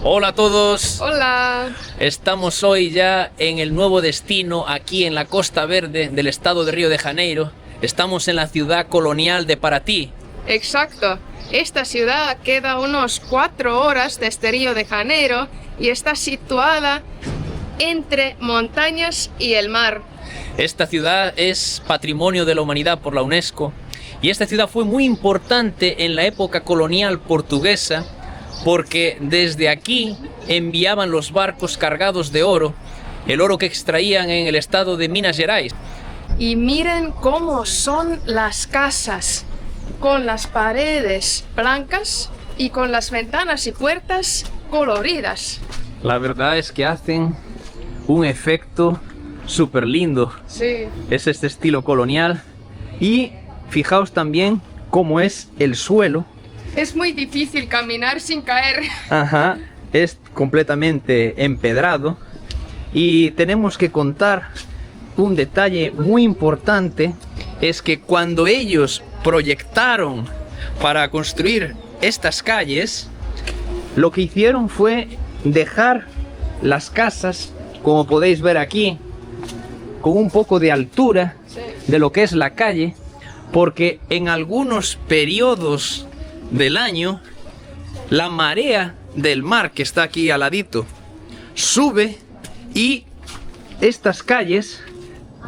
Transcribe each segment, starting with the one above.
Hola a todos. Hola. Estamos hoy ya en el nuevo destino aquí en la Costa Verde del estado de Río de Janeiro. Estamos en la ciudad colonial de Paraty. Exacto. Esta ciudad queda unos 4 horas desde Río de Janeiro y está situada entre montañas y el mar. Esta ciudad es Patrimonio de la Humanidad por la UNESCO y esta ciudad fue muy importante en la época colonial portuguesa porque desde aquí enviaban los barcos cargados de oro, el oro que extraían en el estado de Minas Gerais. Y miren cómo son las casas, con las paredes blancas y con las ventanas y puertas coloridas. La verdad es que hacen un efecto súper lindo. Sí. Es este estilo colonial. Y fijaos también cómo es el suelo. Es muy difícil caminar sin caer. Ajá, es completamente empedrado. Y tenemos que contar un detalle muy importante. Es que cuando ellos proyectaron para construir estas calles, lo que hicieron fue dejar las casas, como podéis ver aquí, con un poco de altura de lo que es la calle, porque en algunos periodos del año la marea del mar, que está aquí al ladito, sube y estas calles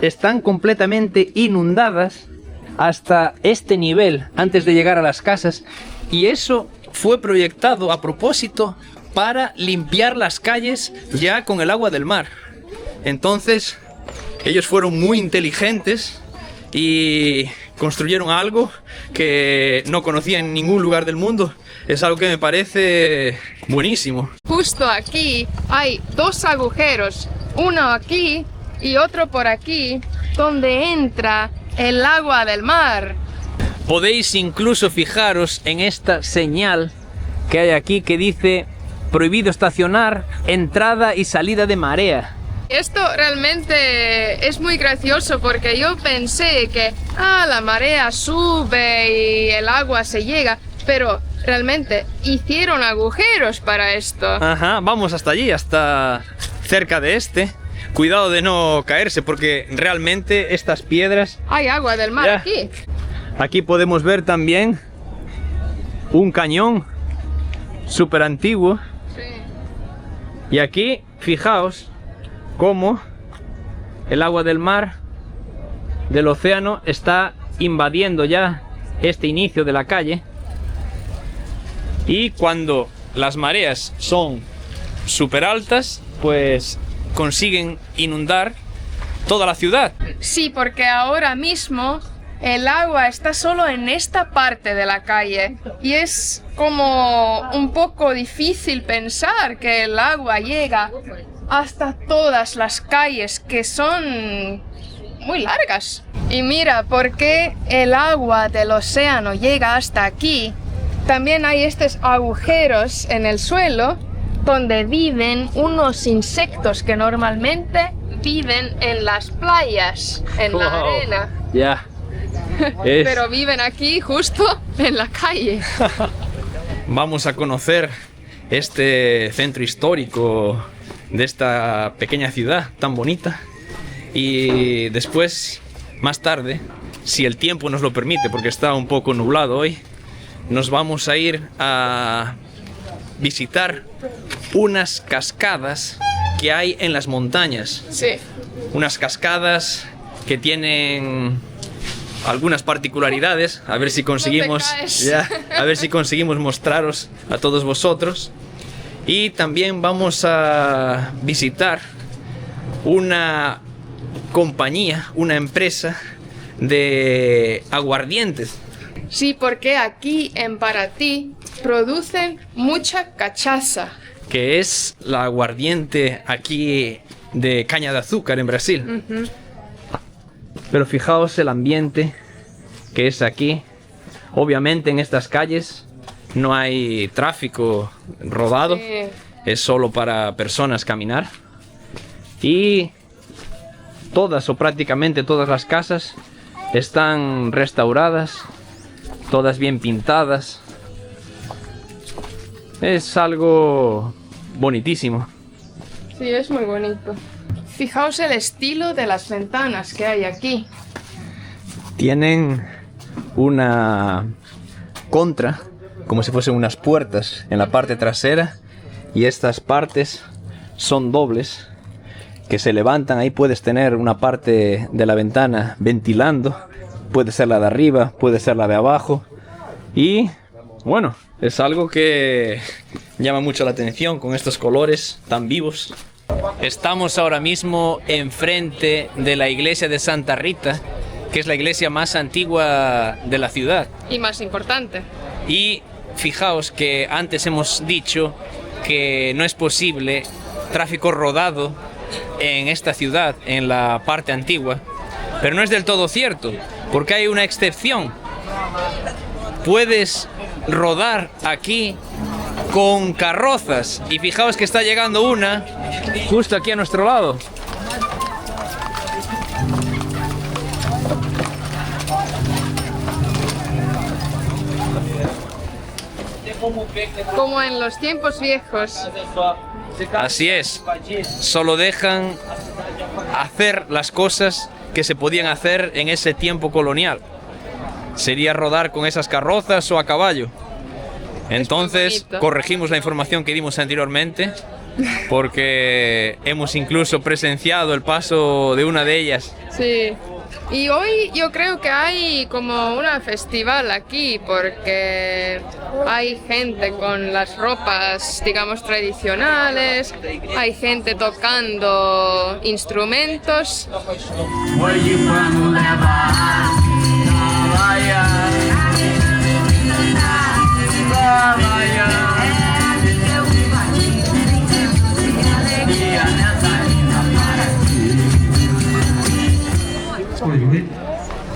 están completamente inundadas hasta este nivel antes de llegar a las casas, y eso fue proyectado a propósito para limpiar las calles ya con el agua del mar. Entonces ellos fueron muy inteligentes y construyeron algo que no conocía en ningún lugar del mundo. Es algo que me parece buenísimo. Justo aquí hay 2 agujeros, uno aquí y otro por aquí, donde entra el agua del mar. Podéis incluso fijaros en esta señal que hay aquí que dice prohibido estacionar, entrada y salida de marea. Esto realmente es muy gracioso porque yo pensé que la marea sube y el agua se llega, pero realmente hicieron agujeros para esto. Ajá, vamos hasta allí, hasta cerca de este. Cuidado de no caerse porque realmente estas piedras... Hay agua del mar aquí. Aquí podemos ver también un cañón súper antiguo. Sí. Y aquí, fijaos cómo el agua del mar, del océano, está invadiendo ya este inicio de la calle. Y cuando las mareas son súper altas, pues consiguen inundar toda la ciudad. Sí, porque ahora mismo el agua está solo en esta parte de la calle y es como un poco difícil pensar que el agua llega hasta todas las calles, que son muy largas. Y mira, porque el agua del océano llega hasta aquí, también hay estos agujeros en el suelo donde viven unos insectos que normalmente viven en las playas, en la arena. Ya. Pero viven aquí justo en la calle. Vamos a conocer este centro histórico de esta pequeña ciudad tan bonita. Y después, más tarde, si el tiempo nos lo permite, porque está un poco nublado hoy, nos vamos a ir a visitar unas cascadas que hay en las montañas. Sí. Unas cascadas que tienen algunas particularidades, a ver si conseguimos, a ver si conseguimos mostraros a todos vosotros. Y también vamos a visitar una compañía, una empresa de aguardientes. Sí, porque aquí en Paraty producen mucha cachaza. Que es la aguardiente aquí de caña de azúcar en Brasil. Pero fijaos el ambiente que es aquí. Obviamente en estas calles no hay tráfico rodado. Sí. Es solo para personas caminar. Y todas o prácticamente todas las casas están restauradas, todas bien pintadas. Es algo bonitísimo. Sí, es muy bonito. Fijaos el estilo de las ventanas que hay aquí. Tienen una contra, como si fuesen unas puertas en la parte trasera, y estas partes son dobles que se levantan. Ahí puedes tener una parte de la ventana ventilando, puede ser la de arriba, puede ser la de abajo, y bueno, es algo que llama mucho la atención con estos colores tan vivos. Estamos ahora mismo enfrente de la iglesia de Santa Rita, que es la iglesia más antigua de la ciudad. Y más importante. Y fijaos que antes hemos dicho que no es posible tráfico rodado en esta ciudad, en la parte antigua, pero no es del todo cierto, porque hay una excepción. Puedes rodar aquí con carrozas, y fijaos que está llegando una justo aquí a nuestro lado. Como en los tiempos viejos. Así es, solo dejan hacer las cosas que se podían hacer en ese tiempo colonial. Sería rodar con esas carrozas o a caballo. Entonces corregimos la información que dimos anteriormente, porque hemos incluso presenciado el paso de una de ellas. Sí. Y hoy yo creo que hay como una festival aquí, porque hay gente con las ropas, digamos, tradicionales, hay gente tocando instrumentos.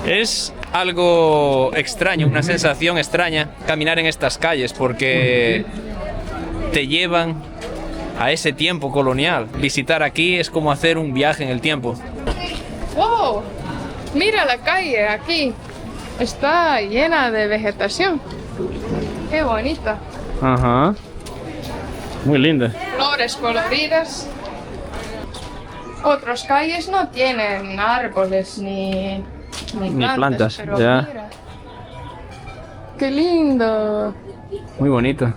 Es algo extraño, una sensación extraña caminar en estas calles, porque te llevan a ese tiempo colonial. Visitar aquí es como hacer un viaje en el tiempo. ¡Wow! Mira la calle aquí. Está llena de vegetación. ¡Qué bonita! Ajá. Muy linda. Flores coloridas. Otras calles no tienen árboles ni plantas, pero ya. mira. ¡Qué lindo! Muy bonito.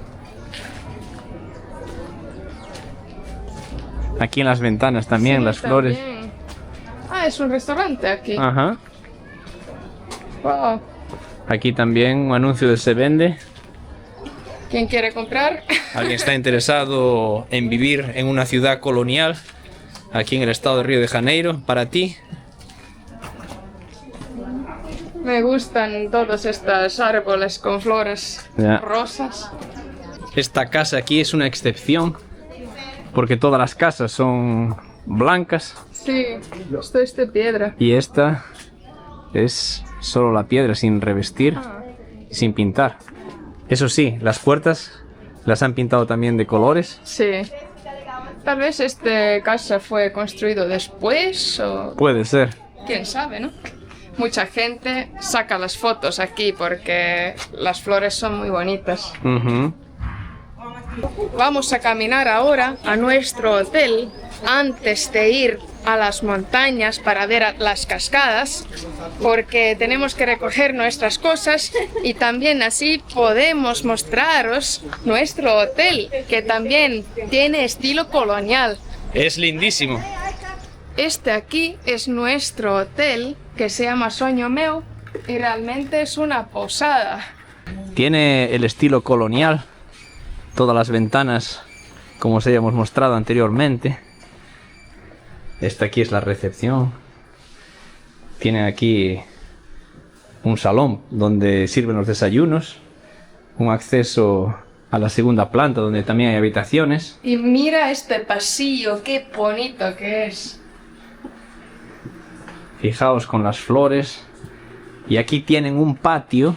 Aquí en las ventanas también, Sí, las flores. también. Ah, es un restaurante aquí. Ajá. Wow. Aquí también un anuncio de se vende. ¿Quién quiere comprar? Alguien está interesado en vivir en una ciudad colonial aquí en el estado de Río de Janeiro. Para ti. Me gustan todos estos árboles con flores Ya. rosas. Esta casa aquí es una excepción, porque todas las casas son blancas Sí, esto es de piedra. y esta es solo la piedra, sin revestir, sin pintar. Eso sí, las puertas las han pintado también de colores. Sí. Tal vez esta casa fue construido después o Puede ser. quién sabe, ¿no? Mucha gente saca las fotos aquí porque las flores son muy bonitas. Ujú. Vamos a caminar ahora a nuestro hotel antes de ir a las montañas para ver las cascadas, porque tenemos que recoger nuestras cosas y también así podemos mostraros nuestro hotel, que también tiene estilo colonial. Es lindísimo. Este aquí es nuestro hotel, que se llama Sueño Meu, y realmente es una posada. Tiene el estilo colonial. Todas las ventanas, como os habíamos mostrado anteriormente. Esta aquí es la recepción. Tiene aquí un salón donde sirven los desayunos. Un acceso a la segunda planta donde también hay habitaciones. Y mira este pasillo, qué bonito que es. Fijaos con las flores. Y aquí tienen un patio.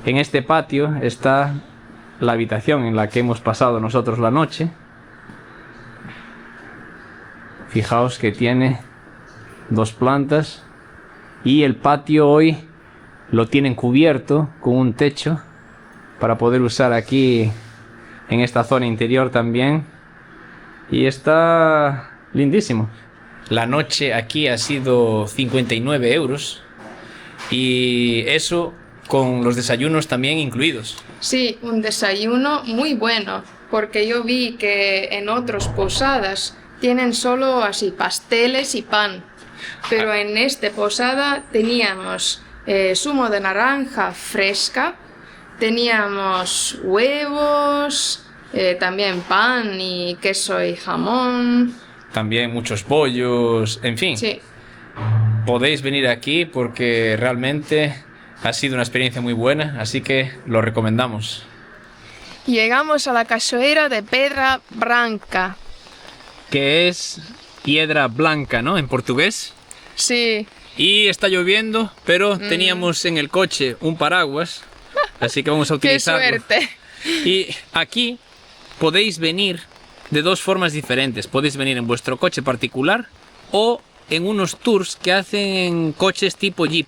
En este patio está la habitación en la que hemos pasado nosotros la noche. Fijaos que tiene 2 plantas. Y el patio hoy lo tienen cubierto con un techo para poder usar aquí en esta zona interior también. Y está lindísimo. La noche aquí ha sido 59 euros. Y eso con los desayunos también incluidos. Sí, un desayuno muy bueno, porque yo vi que en otras posadas tienen solo así pasteles y pan, pero en esta posada teníamos zumo de naranja fresca, teníamos huevos, también pan y queso y jamón. También muchos pollos, en fin. Sí. Podéis venir aquí porque realmente ha sido una experiencia muy buena, así que lo recomendamos. Llegamos a la cachoeira de Pedra Branca. Que es piedra blanca, ¿no? En portugués. Sí. Y está lloviendo, pero teníamos en el coche un paraguas, así que vamos a utilizarlo. ¡Qué suerte! Y aquí podéis venir de dos formas diferentes. Podéis venir en vuestro coche particular o en unos tours que hacen coches tipo Jeep.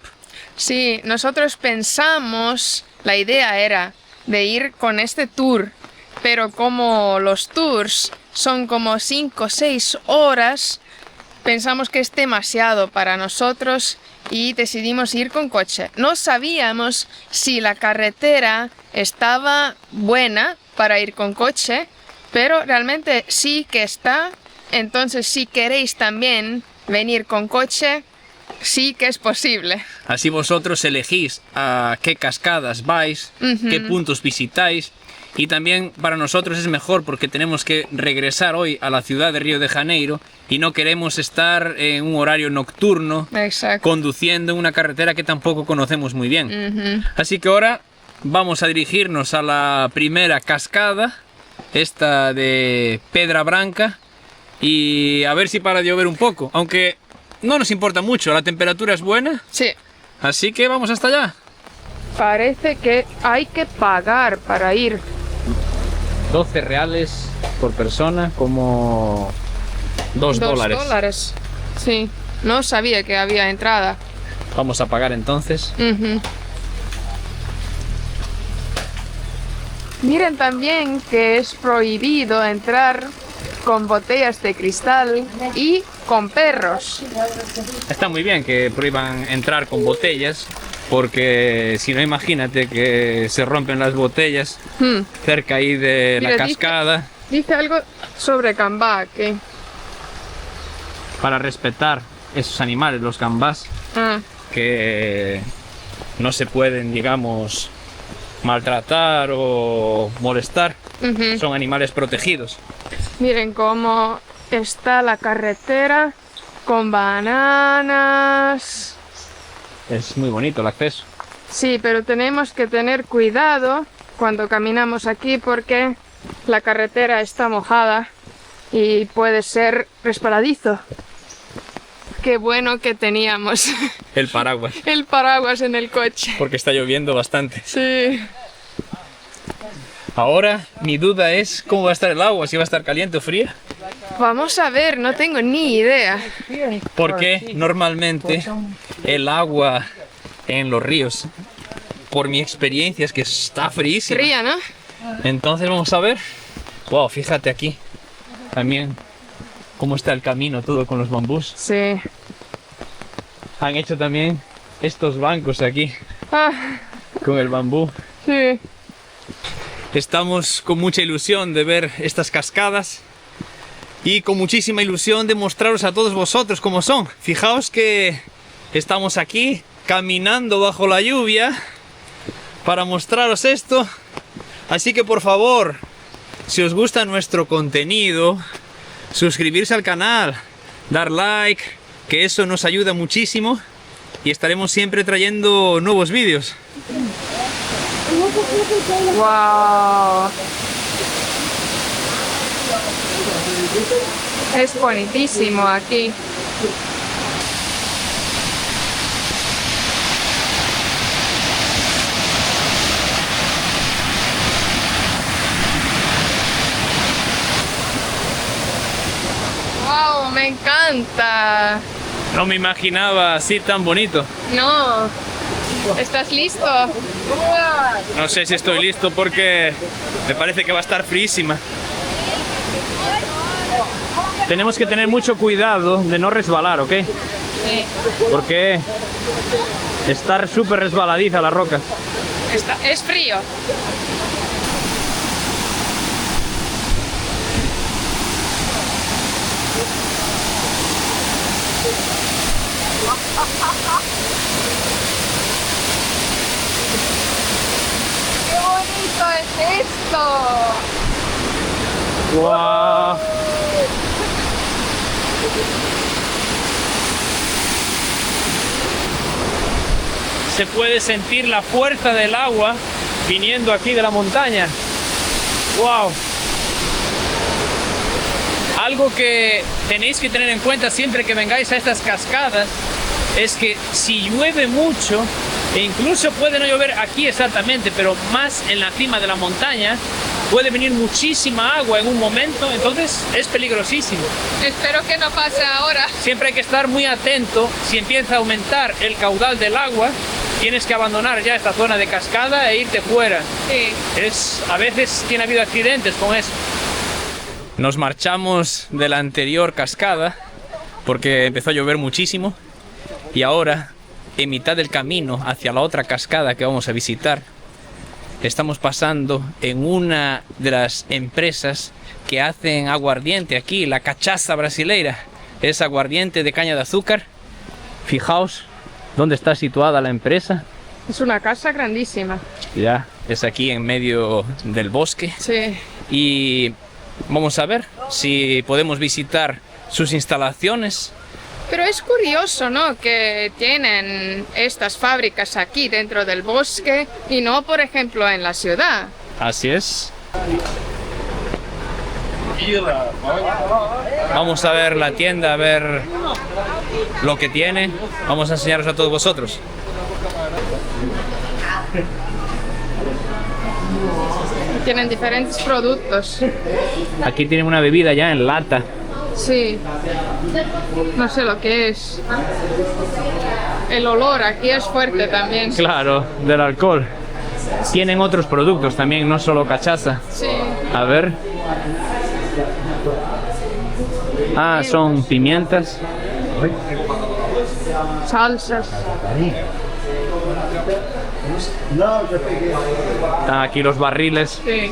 Sí, nosotros pensamos, la idea era de ir con este tour, pero como los tours son como 5 o 6 horas, pensamos que es demasiado para nosotros y decidimos ir con coche. No sabíamos si la carretera estaba buena para ir con coche, pero realmente sí que está. Entonces, si queréis también venir con coche, sí que es posible. Así vosotros elegís a qué cascadas vais, qué puntos visitáis. Y también para nosotros es mejor porque tenemos que regresar hoy a la ciudad de Río de Janeiro y no queremos estar en un horario nocturno. Exacto. Conduciendo en una carretera que tampoco conocemos muy bien. Así que ahora vamos a dirigirnos a la primera cascada, esta de Pedra Branca, y a ver si para de llover un poco, aunque no nos importa mucho, la temperatura es buena. Sí. Así que vamos hasta allá. Parece que hay que pagar para ir. 12 reales por persona, como 2 dólares. 2 dólares. Sí, no sabía que había entrada. Vamos a pagar entonces. Miren también que es prohibido entrar con botellas de cristal y con perros. Está muy bien que prohíban entrar con botellas, porque si no, imagínate que se rompen las botellas cerca ahí de Mira, la cascada. Dice algo sobre gambá aquí. Para respetar esos animales, los gambás, que no se pueden, digamos, maltratar o molestar. Son animales protegidos. Miren cómo está la carretera con bananas. Es muy bonito el acceso. Sí, pero tenemos que tener cuidado cuando caminamos aquí porque la carretera está mojada y puede ser resbaladizo. Qué bueno que teníamos El paraguas, el paraguas en el coche. porque está lloviendo bastante. Sí. Ahora mi duda es cómo va a estar el agua, si va a estar caliente o fría. Vamos a ver, no tengo ni idea. Porque normalmente el agua en los ríos, por mi experiencia, es que está fríísima. Fría, ¿no? Entonces vamos a ver. Wow, fíjate aquí también cómo está el camino, todo con los bambús. Sí. Han hecho también estos bancos aquí Ah, con el bambú. sí. Estamos con mucha ilusión de ver estas cascadas y con muchísima ilusión de mostraros a todos vosotros cómo son. Fijaos que estamos aquí caminando bajo la lluvia para mostraros esto. Así que por favor, si os gusta nuestro contenido, suscribirse al canal, dar like, que eso nos ayuda muchísimo y estaremos siempre trayendo nuevos vídeos. Wow. Es bonitísimo aquí. Wow, me encanta. No me imaginaba así tan bonito. No. ¿Estás listo? No sé si estoy listo porque me parece que va a estar frísima. Tenemos que tener mucho cuidado de no resbalar, ¿ok? Sí. Porque está súper resbaladiza la roca. Es frío. ¡Qué bonito es esto! ¡Wow! Se puede sentir la fuerza del agua viniendo aquí de la montaña. ¡Wow! Algo que tenéis que tener en cuenta siempre que vengáis a estas cascadas es que si llueve mucho, e incluso puede no llover aquí exactamente, pero más en la cima de la montaña, puede venir muchísima agua en un momento, entonces es peligrosísimo. Espero que no pase ahora. Siempre hay que estar muy atento. Si empieza a aumentar el caudal del agua, tienes que abandonar ya esta zona de cascada e irte fuera. Sí. A veces tiene habido accidentes con eso. Nos marchamos de la anterior cascada porque empezó a llover muchísimo y ahora, en mitad del camino hacia la otra cascada que vamos a visitar, estamos pasando en una de las empresas que hacen aguardiente aquí, la Cachaça Brasileira. Es aguardiente de caña de azúcar. Fijaos dónde está situada la empresa. Es una casa grandísima. Ya, es aquí en medio del bosque. Sí. Y vamos a ver si podemos visitar sus instalaciones. Pero es curioso, ¿no? Que tienen estas fábricas aquí dentro del bosque y no, por ejemplo, en la ciudad. Así es. Vamos a ver la tienda, a ver lo que tiene. Vamos a enseñaros a todos vosotros. Tienen diferentes productos. Aquí tienen una bebida ya en lata. Sí. No sé lo que es. El olor aquí es fuerte también. Claro, del alcohol. Tienen otros productos también, no solo cachaza. Sí. A ver. Ah, son pimientas. Salsas. Están aquí los barriles. Sí.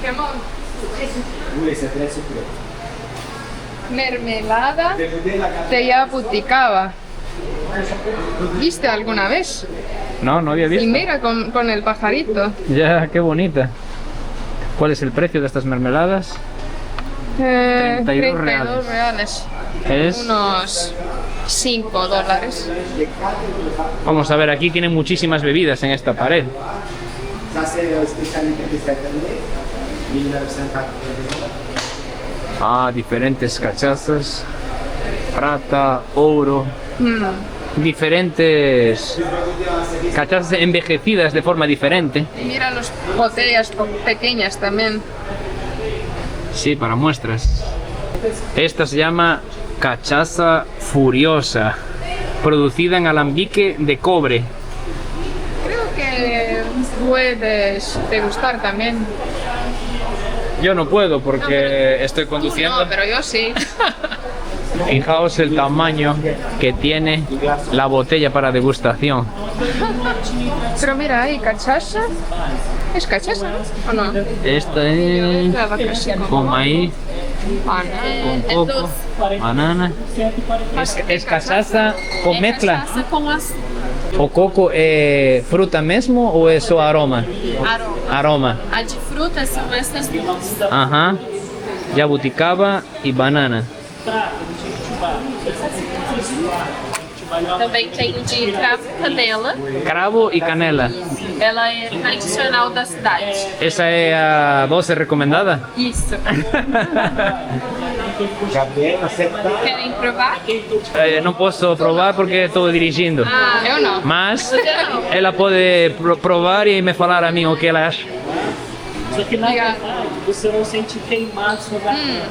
Qué mermelada de Jabuticaba. ¿Viste alguna vez? No, no había Y visto. mira con el pajarito. Ya, qué bonita. ¿Cuál es el precio de estas mermeladas? 32 32 reales. Es... Unos $5. Vamos a ver, aquí tienen muchísimas bebidas en esta pared. Ah, diferentes cachazas. Prata, oro. Diferentes cachazas envejecidas de forma diferente. Y mira las botellas pequeñas también. Sí, para muestras. Esta se llama Cachaza Furiosa, producida en alambique de cobre. Creo que puedes degustar también. Yo no puedo porque estoy Tú conduciendo. no, pero yo sí. Fijaos el tamaño que tiene la botella para degustación. Pero mira ahí, cachaza. ¿Es cachaza o no? Esta es Claro que sí. con maíz, Banana. con coco, banana. Es cachaza con mezcla. Cachaça com açúcar. O coco é fruta mesmo ou é só aroma? Aroma. Aroma. A de frutas são essas duas. Aham. Jabuticaba e banana. Também tem o de cravo e canela. Cravo e canela. Ela é tradicional da cidade. Essa é a doce recomendada? Isso. Querem provar? Não posso provar porque estou dirigindo. Ah, Eu não. Mas ela pode provar e me falar a mim o que ela acha. Só que na verdade você não sente queimado, você vai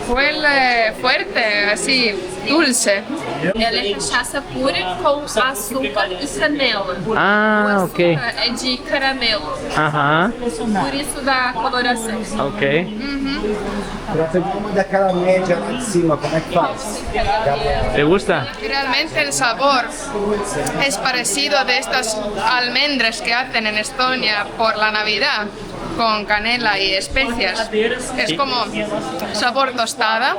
Huele fuerte, así, dulce. Ela é cachaça pura com açúcar e canela. Ah, O ok. açúcar é de caramelo, Ajá, por isso dá coloração. ok. Pra fazer uma daquela média lá de cima, como é que faz? ¿Te gusta? Realmente el sabor es parecido de estas almendras que hacen en Estonia por la Navidad, con canela y especias. Es como sabor tostada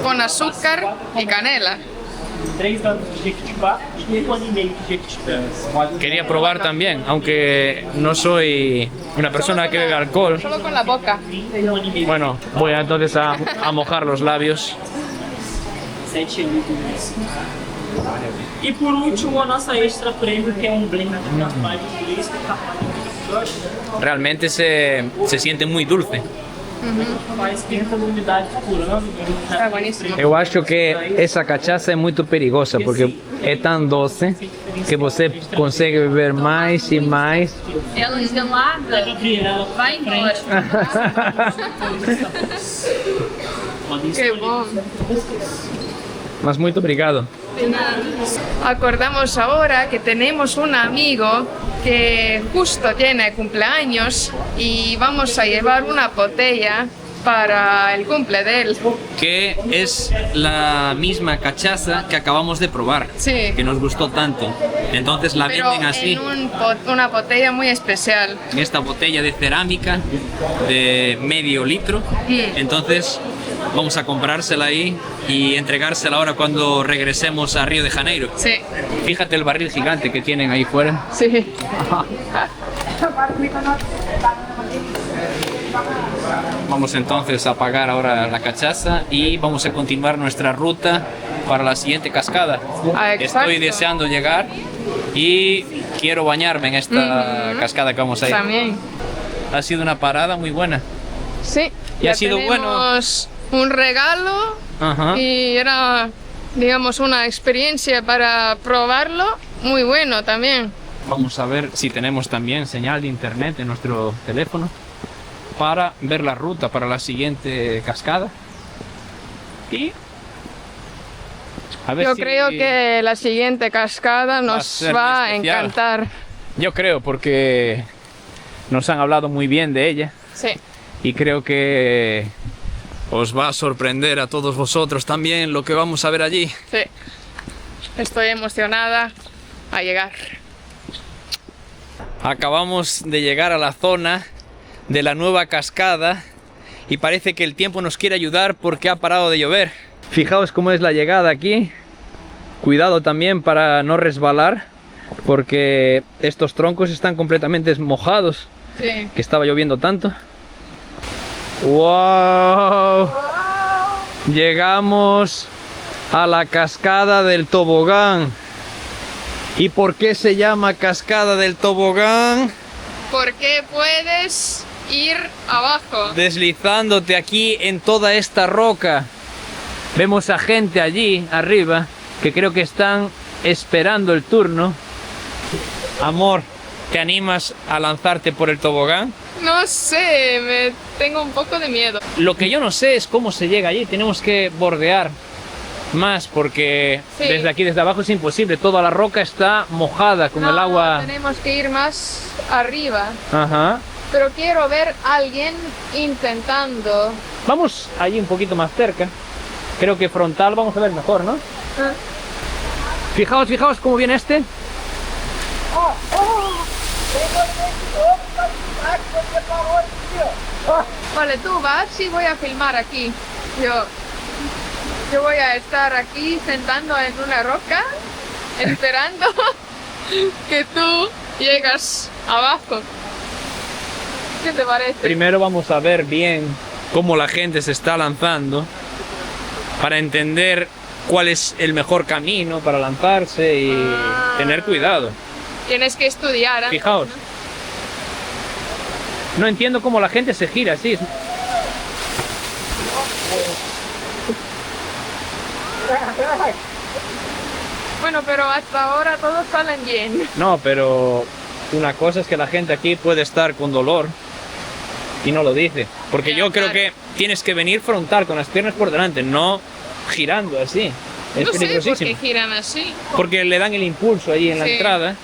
con azúcar y canela. 3 anos de Jequitibá e 1 ano e meio de Jequitibá. Quería probar también, aunque no soy una persona que bebe alcohol. Solo con la boca. Bueno, voy entonces a mojar los labios. 7 anos. E por último, a nossa extra prêmio, que é um blend de carvalho inglês com carvalho. Realmente se siente muy dulce. Faz 500 unidades por ano. Está buenísimo. Eu acho que essa cachaça é muito perigosa porque é tão doce que você consegue beber mais e mais. Ela gelada Gabriela, vai embora. podem Qué escolher. bom. Mas muito obrigado. Acordamos ahora que tenemos un amigo que justo tiene cumpleaños y vamos a llevar una botella para el cumple de él. Que es la misma cachaza que acabamos de probar. Sí. Que nos gustó tanto. Entonces la Pero venden así, en una botella muy especial. en esta botella de cerámica de medio litro. Entonces vamos a comprársela ahí y entregársela ahora cuando regresemos a Río de Janeiro. Sí, Fíjate el barril gigante que tienen ahí fuera. sí. Vamos entonces a pagar ahora la cachaza y vamos a continuar nuestra ruta para la siguiente cascada. Ah, exacto. Estoy deseando llegar y quiero bañarme en esta cascada que vamos a ir. También. Ha sido una parada muy buena. Sí. Y ha sido tenemos un regalo Ajá. y era, digamos, una experiencia para probarlo muy bueno también. Vamos a ver si tenemos también señal de internet en nuestro teléfono para ver la ruta para la siguiente cascada. Y a ver Yo si- creo que la siguiente cascada a nos ser va muy a especial. encantar. Yo creo porque nos han hablado muy bien de ella Sí. y creo que os va a sorprender a todos vosotros también lo que vamos a ver allí. Sí, estoy emocionada a llegar. Acabamos de llegar a la zona de la nueva cascada y parece que el tiempo nos quiere ayudar porque ha parado de llover. Fijaos cómo es la llegada aquí. Cuidado también para no resbalar porque estos troncos están completamente mojados, Sí. que estaba lloviendo tanto. ¡Wow! Llegamos a la cascada del tobogán. ¿Y por qué se llama cascada del tobogán? Porque puedes ir abajo. Deslizándote aquí en toda esta roca. Vemos a gente allí arriba que creo que están esperando el turno. Amor, ¿te animas a lanzarte por el tobogán? No sé, me tengo un poco de miedo. Lo que yo no sé es cómo se llega allí. Tenemos que bordear más porque Sí. desde aquí, desde abajo es imposible. Toda la roca está mojada con el agua. Tenemos que ir más arriba. Ajá. Pero quiero ver a alguien intentando. Vamos allí un poquito más cerca. Creo que frontal vamos a ver mejor, ¿no? Fijaos, fijaos cómo viene este. Vale, tú vas y voy a filmar aquí. Yo voy a estar aquí sentando en una roca esperando que tú llegas abajo. ¿Qué te parece? Primero vamos a ver bien cómo la gente se está lanzando para entender cuál es el mejor camino para lanzarse y tener cuidado. Tienes que estudiar. ¿eh? Fijaos. No entiendo cómo la gente se gira así. Bueno, pero hasta ahora todos salen bien. No, pero una cosa es que la gente aquí puede estar con dolor y no lo dice. Porque Ya, yo creo claro. que tienes que venir frontal, con las piernas por delante, no girando así. Es No sé por peligrosísimo. qué giran así. Porque le dan el impulso allí en la Sí. entrada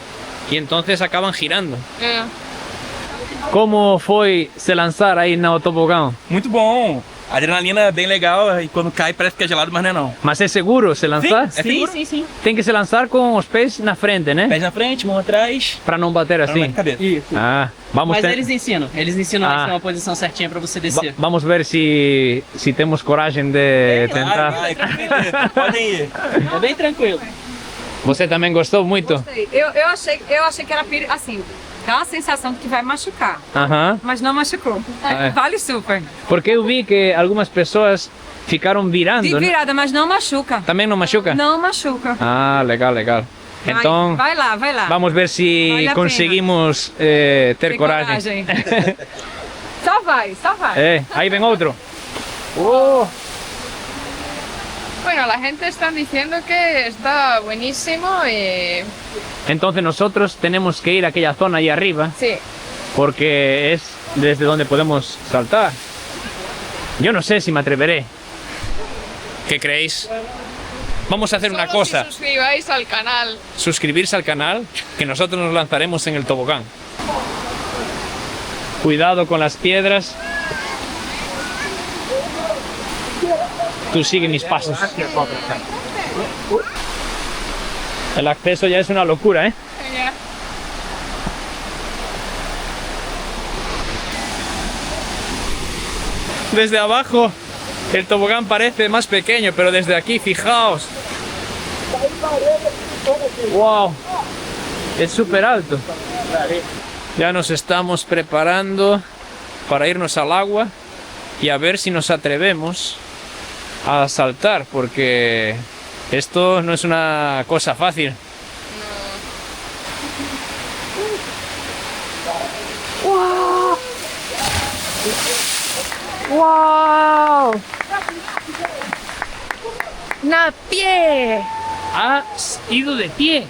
y entonces acaban girando. Eh, ¿Cómo fue se lanzar ahí en el tobogán? Muito bom. A adrenalina é bem legal e quando cai parece que é gelado, mas não é não. Mas é seguro se lanzar? É seguro? Sim. Tem que se lançar com os pés na frente, né? Pés na frente, mão atrás. Para não bater Pra não assim. bater cabeça. Isso. Ah, vamos Mas ter... eles ensinam Ah. a ser uma posição certinha pra você descer. Vamos ver se temos coragem de tentar. Vai, com certeza. Podem ir. É bem tranquilo. Você também gostou muito? Eu achei que era assim, dá uma sensação que vai machucar, Aham. mas não machucou. É. Vale super. Porque eu vi que algumas pessoas ficaram De virando, né? virada, mas não machuca. Também não machuca? Não machuca. Ah, legal, legal. Vai, Então, vai lá, vai lá. vamos ver se Vale a conseguimos ter Tem coragem. Só vai, só vai. Aí vem outro. Bueno, la gente está diciendo que está buenísimo y Entonces nosotros tenemos que ir a aquella zona ahí arriba sí. porque es desde donde podemos saltar. Yo no sé si me atreveré. ¿Qué creéis? Vamos a hacer una Solo cosa. Si suscribáis al canal. Suscribirse al canal, que nosotros nos lanzaremos en el tobogán. Cuidado con las piedras. Tú sigue mis pasos. El acceso ya es una locura, ¿eh? Ya. Desde abajo el tobogán parece más pequeño, pero desde aquí, fijaos. ¡Wow! Es súper alto. Ya nos estamos preparando para irnos al agua y a ver si nos atrevemos a saltar, porque esto no es una cosa fácil. ¡Wow! ¡Na pie! Has ido de pie.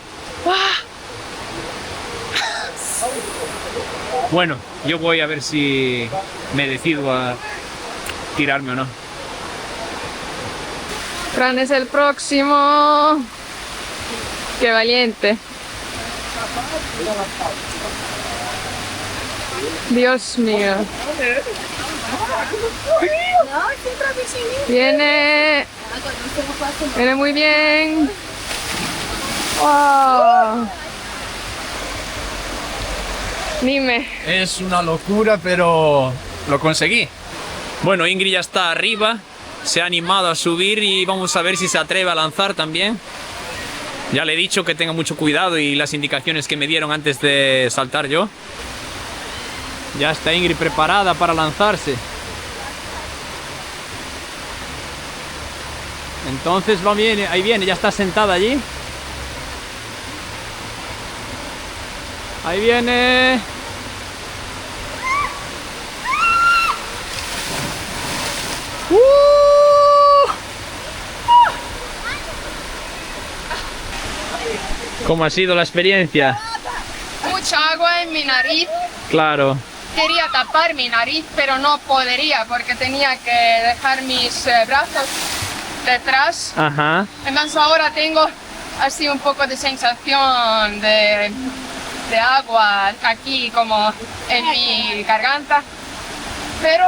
Bueno, yo voy a ver si me decido a tirarme o no. Fran es el próximo. ¡Qué valiente! Dios mío. Viene. Viene muy bien. ¡Wow! Dime. Es una locura, pero lo conseguí. Bueno, Ingrid ya está arriba, se ha animado a subir y vamos a ver si se atreve a lanzar también. Ya le he dicho que tenga mucho cuidado y las indicaciones que me dieron antes de saltar yo. Ya está Ingrid preparada para lanzarse. Entonces ahí viene, ya está sentada allí. Ahí viene. ¿Cómo ha sido la experiencia? Mucha agua en mi nariz. Claro. Quería tapar mi nariz, pero no podría porque tenía que dejar mis brazos detrás. Ajá. Entonces ahora tengo así un poco de sensación de agua aquí como en mi garganta. Pero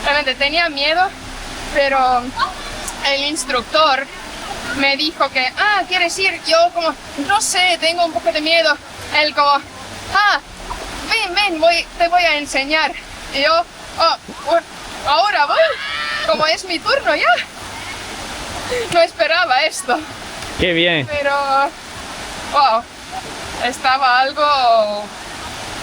realmente tenía miedo, pero el instructor me dijo que, ¿quieres ir? Yo como, no sé, tengo un poco de miedo. Él como, ven, te voy a enseñar. Y yo, ahora voy, como es mi turno ya. No esperaba esto, Qué bien. pero, wow, estaba algo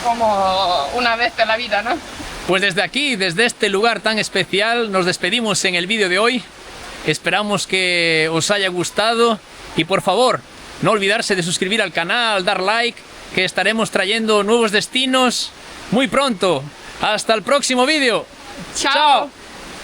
como una vez de la vida, ¿no? Pues desde aquí, desde este lugar tan especial, nos despedimos en el vídeo de hoy. Esperamos que os haya gustado y por favor, no olvidarse de suscribir al canal, dar like, que estaremos trayendo nuevos destinos muy pronto. Hasta el próximo vídeo. Chao.